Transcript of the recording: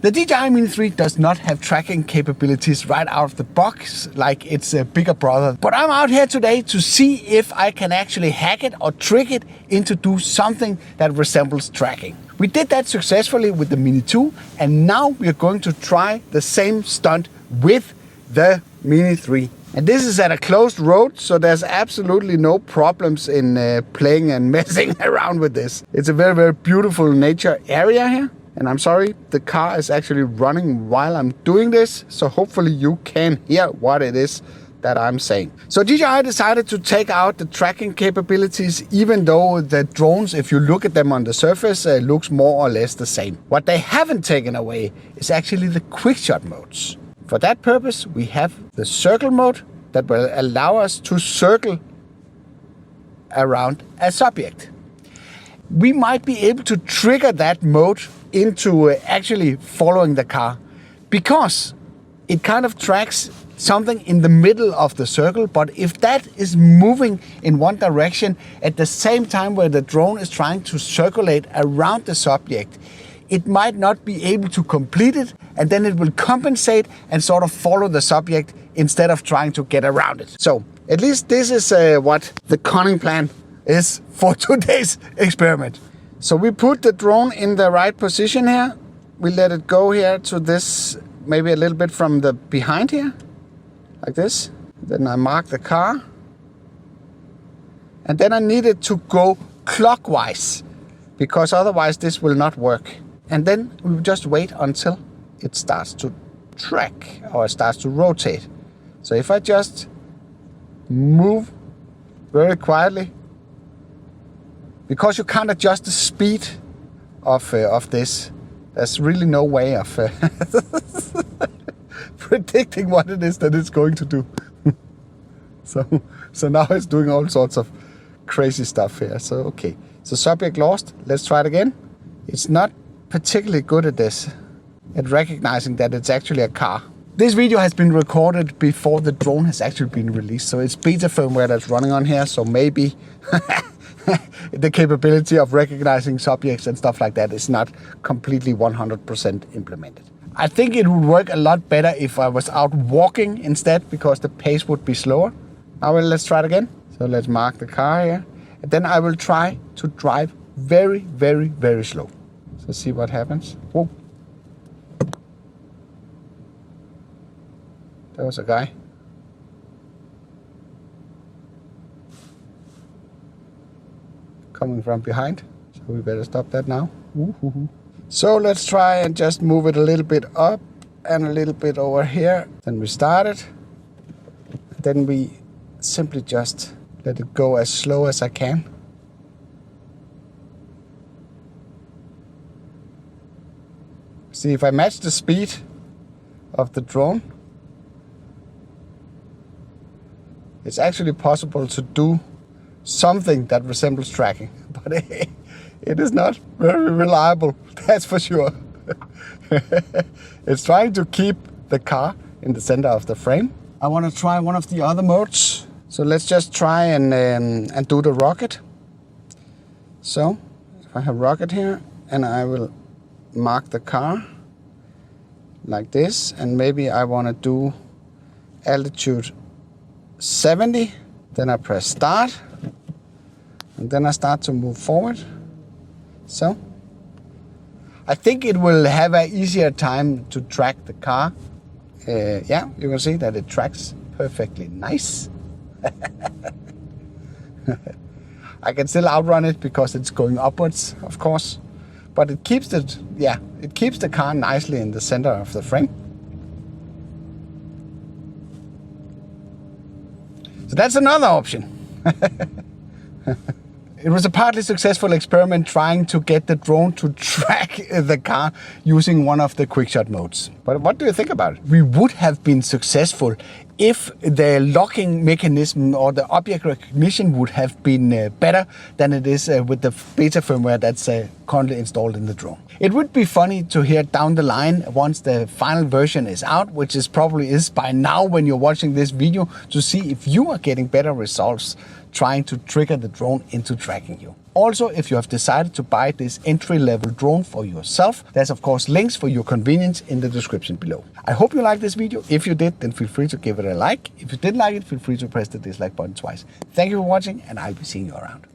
The DJI Mini 3 does not have tracking capabilities right out of the box like its bigger brother. But I'm out here today to see if I can actually hack it or trick it into do something that resembles tracking. We did that successfully with the Mini 2, and now we're going to try the same stunt with the Mini 3. And this is at a closed road, so there's absolutely no problems in playing and messing around with this. It's a very, very beautiful nature area here. And I'm sorry, the car is actually running while I'm doing this, so hopefully you can hear what it is that I'm saying. So DJI decided to take out the tracking capabilities, even though the drones, if you look at them on the surface, looks more or less the same. What they haven't taken away is actually the quick shot modes. For that purpose, we have the circle mode that will allow us to circle around a subject. We might be able to trigger that mode into actually following the car, because it kind of tracks something in the middle of the circle. But if that is moving in one direction at the same time where the drone is trying to circulate around the subject, it might not be able to complete it, and then it will compensate and sort of follow the subject instead of trying to get around it. So at least this is what the cunning plan is for today's experiment. So we put the drone in the right position here. We let it go here to this, maybe a little bit from the behind here, like this. Then I mark the car. And then I need it to go clockwise, because otherwise this will not work. And then we just wait until it starts to track or starts to rotate. So if I just move very quietly, because you can't adjust the speed of this, there's really no way of predicting what it is that it's going to do. So now it's doing all sorts of crazy stuff here. So okay, so subject lost. Let's try it again. It's not particularly good at this, at recognizing that it's actually a car. This video has been recorded before the drone has actually been released, so it's beta firmware that's running on here, so maybe the capability of recognizing subjects and stuff like that is not completely 100% implemented. I think it would work a lot better if I was out walking instead, because the pace would be slower. Now let's try it again. So let's mark the car here, and then I will try to drive very, very, very slow. So see what happens. Whoa. There was a guy. Coming from behind. So we better stop that now. Woo-hoo-hoo. So let's try and just move it a little bit up and a little bit over here. Then we start it. Then we simply just let it go as slow as I can. See, if I match the speed of the drone, it's actually possible to do something that resembles tracking, but it is not very reliable, that's for sure. It's trying to keep the car in the center of the frame. I want to try one of the other modes. So let's just try and do the rocket. So if I have rocket here, and I will mark the car like this, and maybe I want to do altitude 70, then I press start, and then I start to move forward. So I think it will have an easier time to track the car. Yeah, you can see that it tracks perfectly nice. I can still outrun it because it's going upwards, of course, but it keeps it, yeah, it keeps the car nicely in the center of the frame. So that's another option. It was a partly successful experiment trying to get the drone to track the car using one of the quickshot modes. But what do you think about it? We would have been successful if the locking mechanism or the object recognition would have been better than it is with the beta firmware that's currently installed in the drone. It would be funny to hear down the line once the final version is out, which is probably by now when you're watching this video, to see if you are getting better results trying to trigger the drone into tracking you. Also, if you have decided to buy this entry-level drone for yourself, there's of course links for your convenience in the description below. I hope you liked this video. If you did, then feel free to give it a like. If you didn't like it, feel free to press the dislike button twice. Thank you for watching, and I'll be seeing you around.